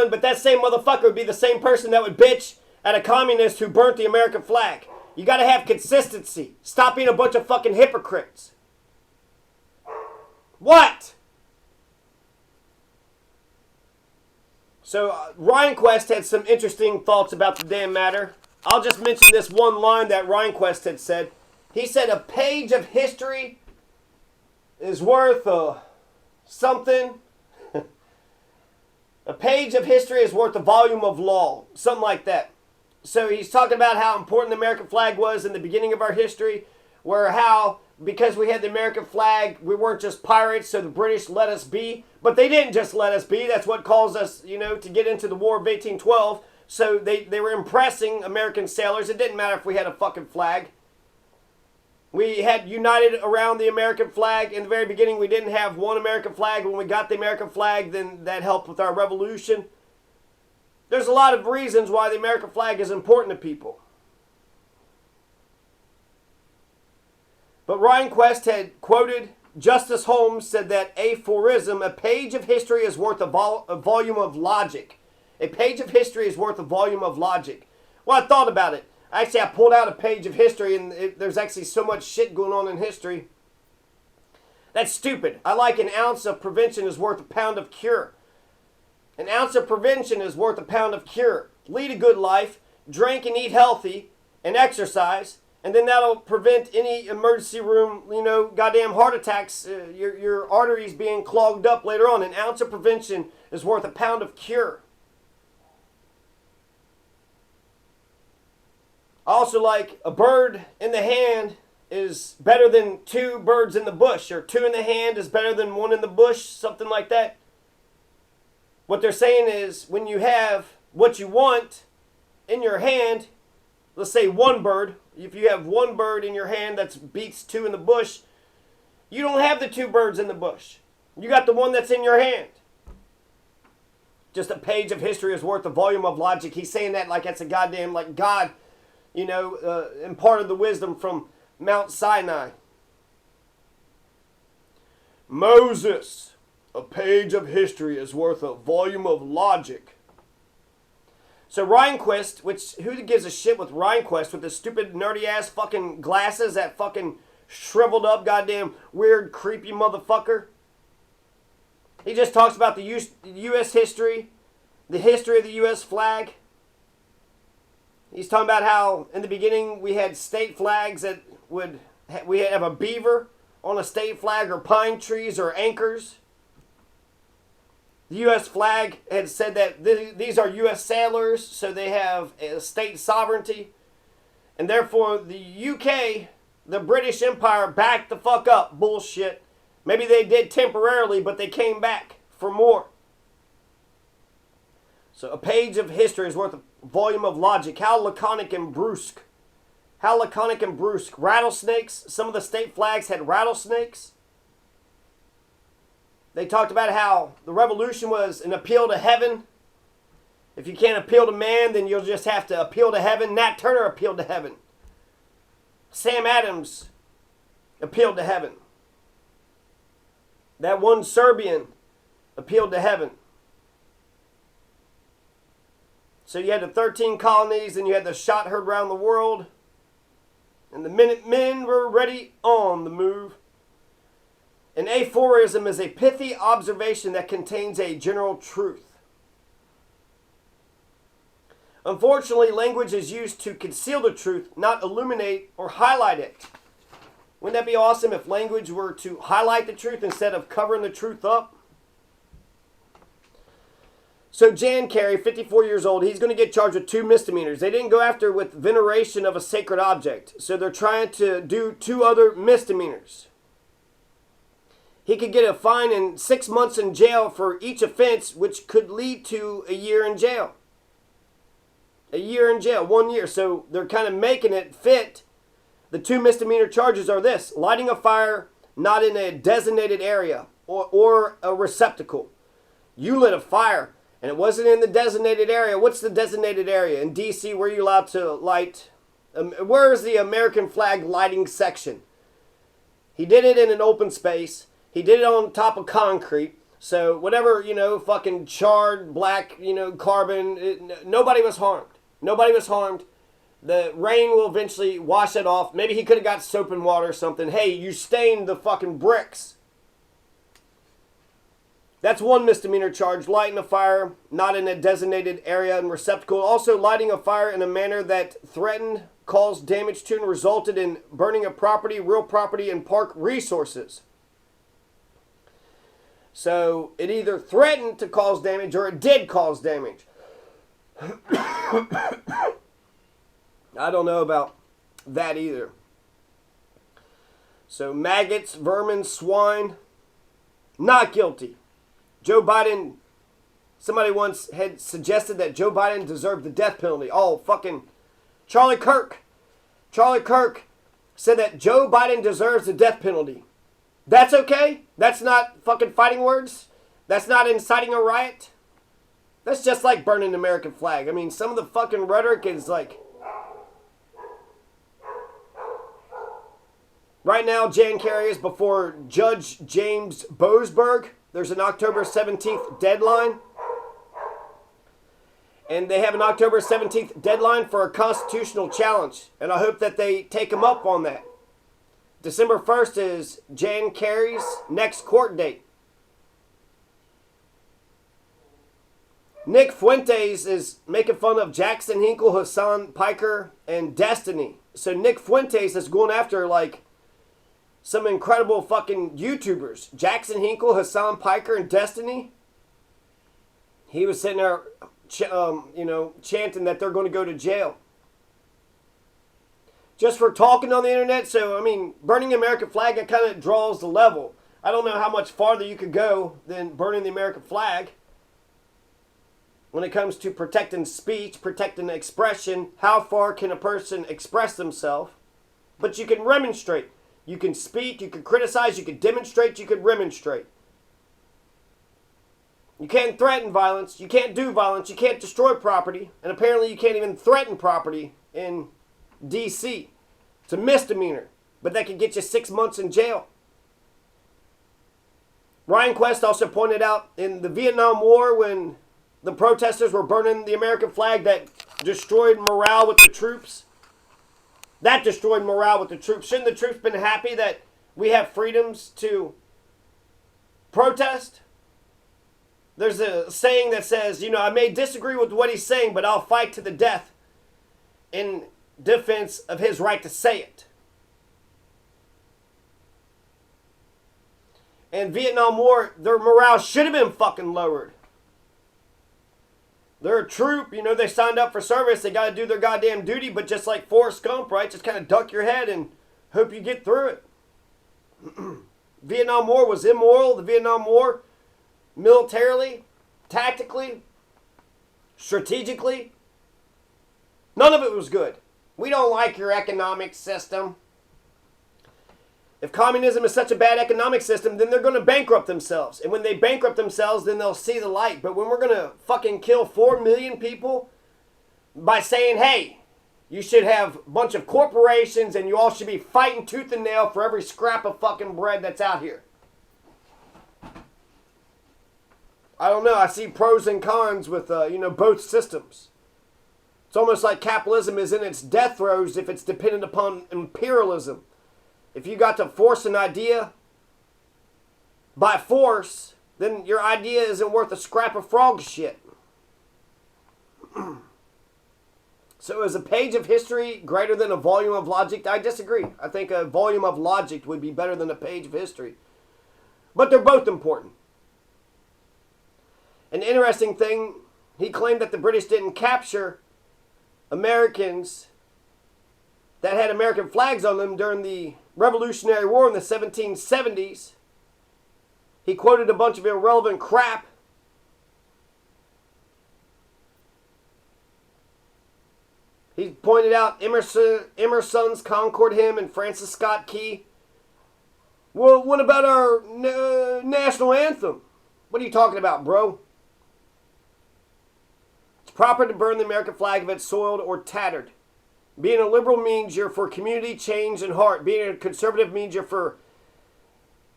gun, but that same motherfucker would be the same person that would bitch at a communist who burnt the American flag. You got to have consistency. Stop being a bunch of fucking hypocrites. What? So Ryan Quest had some interesting thoughts about the damn matter. I'll just mention this one line that Ryan Quest had said. He said a page of history is worth something. A page of history is worth a volume of law. Something like that. So he's talking about how important the American flag was in the beginning of our history, where how, because we had the American flag, we weren't just pirates, so the British let us be. But they didn't just let us be. That's what caused us, to get into the War of 1812. So they were impressing American sailors. It didn't matter if we had a fucking flag. We had united around the American flag. In the very beginning, we didn't have one American flag. When we got the American flag, then that helped with our revolution. There's a lot of reasons why the American flag is important to people. But Ryan Quest had quoted Justice Holmes said that aphorism, a page of history is worth a volume of logic. A page of history is worth a volume of logic. Well, I thought about it. Actually, I pulled out a page of history, and there's actually so much shit going on in history. That's stupid. I like an ounce of prevention is worth a pound of cure. An ounce of prevention is worth a pound of cure. Lead a good life, drink and eat healthy, and exercise, and then that'll prevent any emergency room, goddamn heart attacks, your arteries being clogged up later on. An ounce of prevention is worth a pound of cure. Also, like a bird in the hand is better than two birds in the bush, or two in the hand is better than one in the bush, something like that. What they're saying is when you have what you want in your hand, let's say one bird, if you have one bird in your hand that beats two in the bush, you don't have the two birds in the bush. You got the one that's in your hand. Just a page of history is worth a volume of logic. He's saying that like that's a goddamn, like God, imparted the wisdom from Mount Sinai. Moses, a page of history is worth a volume of logic. So Ryan Quest, who gives a shit with Ryan Quest with his stupid nerdy ass fucking glasses, that fucking shriveled up goddamn weird creepy motherfucker. He just talks about the U.S. history, the history of the U.S. flag. He's talking about how in the beginning we had state flags that we have a beaver on a state flag, or pine trees, or anchors. The U.S. flag had said that these are U.S. sailors, so they have a state sovereignty. And therefore, the U.K., the British Empire, backed the fuck up. Bullshit. Maybe they did temporarily, but they came back for more. So a page of history is worth a volume of logic. How laconic and brusque. How laconic and brusque. Rattlesnakes. Some of the state flags had rattlesnakes. They talked about how the revolution was an appeal to heaven. If you can't appeal to man, then you'll just have to appeal to heaven. Nat Turner appealed to heaven. Sam Adams appealed to heaven. That one Serbian appealed to heaven. So you had the 13 colonies, and you had the shot heard around the world. And the Minutemen were ready on the move. An aphorism is a pithy observation that contains a general truth. Unfortunately, language is used to conceal the truth, not illuminate or highlight it. Wouldn't that be awesome if language were to highlight the truth instead of covering the truth up? So Jan Carey, 54 years old, he's going to get charged with 2 misdemeanors. They didn't go after with veneration of a sacred object. So they're trying to do 2 other misdemeanors. He could get a fine and 6 months in jail for each offense, which could lead to a year in jail. A year in jail, 1 year. So they're kind of making it fit. The 2 misdemeanor charges are this: lighting a fire not in a designated area or a receptacle. You lit a fire and it wasn't in the designated area. What's the designated area? In D.C., where are you allowed to light? Where is the American flag lighting section? He did it in an open space. He did it on top of concrete. So whatever, fucking charred black, carbon, nobody was harmed. Nobody was harmed. The rain will eventually wash it off. Maybe he could have got soap and water or something. Hey, you stained the fucking bricks. That's one misdemeanor charge. Lighting a fire not in a designated area and receptacle. Also lighting a fire in a manner that threatened, caused damage to, and resulted in burning of property, real property, and park resources. So it either threatened to cause damage or it did cause damage. I don't know about that either. So maggots, vermin, swine, not guilty. Joe Biden, somebody once had suggested that Joe Biden deserved the death penalty. Oh, fucking Charlie Kirk. Charlie Kirk said that Joe Biden deserves the death penalty. That's okay? That's not fucking fighting words? That's not inciting a riot? That's just like burning the American flag. I mean, some of the fucking rhetoric is like... Right now, Jan Kerry is before Judge James Boasberg. There's an October 17th deadline. And they have an October 17th deadline for a constitutional challenge. And I hope that they take him up on that. December 1st is Jan Kerry's next court date. Nick Fuentes is making fun of Jackson Hinkle, Hassan Piker, and Destiny. So Nick Fuentes is going after, like, some incredible fucking YouTubers. Jackson Hinkle, Hassan Piker, and Destiny. He was sitting there, chanting that they're going to go to jail. Just for talking on the internet. So, I mean, burning the American flag, it kind of draws the level. I don't know how much farther you could go than burning the American flag. When it comes to protecting speech, protecting expression, how far can a person express themselves? But you can remonstrate. You can speak, you can criticize, you can demonstrate, you can remonstrate. You can't threaten violence, you can't do violence, you can't destroy property, and apparently you can't even threaten property in D.C. It's a misdemeanor, but that could get you 6 months in jail. Ryan Quest also pointed out in the Vietnam War when the protesters were burning the American flag, that destroyed morale with the troops. That destroyed morale with the troops. Shouldn't the troops been happy that we have freedoms to protest? There's a saying that says, I may disagree with what he's saying, but I'll fight to the death in defense of his right to say it. And Vietnam War, their morale should have been fucking lowered. They're a troop, they signed up for service. They got to do their goddamn duty, but just like Forrest Gump, right? Just kind of duck your head and hope you get through it. Vietnam War was immoral. The Vietnam War, militarily, tactically, strategically, none of it was good. We don't like your economic system. If communism is such a bad economic system, then they're going to bankrupt themselves. And when they bankrupt themselves, then they'll see the light. But when we're going to fucking kill 4 million people by saying, hey, you should have a bunch of corporations and you all should be fighting tooth and nail for every scrap of fucking bread that's out here. I don't know. I see pros and cons with, both systems. It's almost like capitalism is in its death throes if it's dependent upon imperialism. If you got to force an idea by force, then your idea isn't worth a scrap of frog shit. So is a page of history greater than a volume of logic? I disagree. I think a volume of logic would be better than a page of history. But they're both important. An interesting thing, he claimed that the British didn't capture Americans that had American flags on them during the Revolutionary War in the 1770s. He quoted a bunch of irrelevant crap. He pointed out Emerson's Concord Hymn and Francis Scott Key. Well, what about our national anthem? What are you talking about, bro? It's proper to burn the American flag if it's soiled or tattered. Being a liberal means you're for community change and heart. Being a conservative means you're for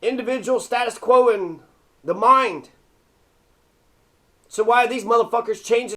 individual status quo and the mind. So why are these motherfuckers changing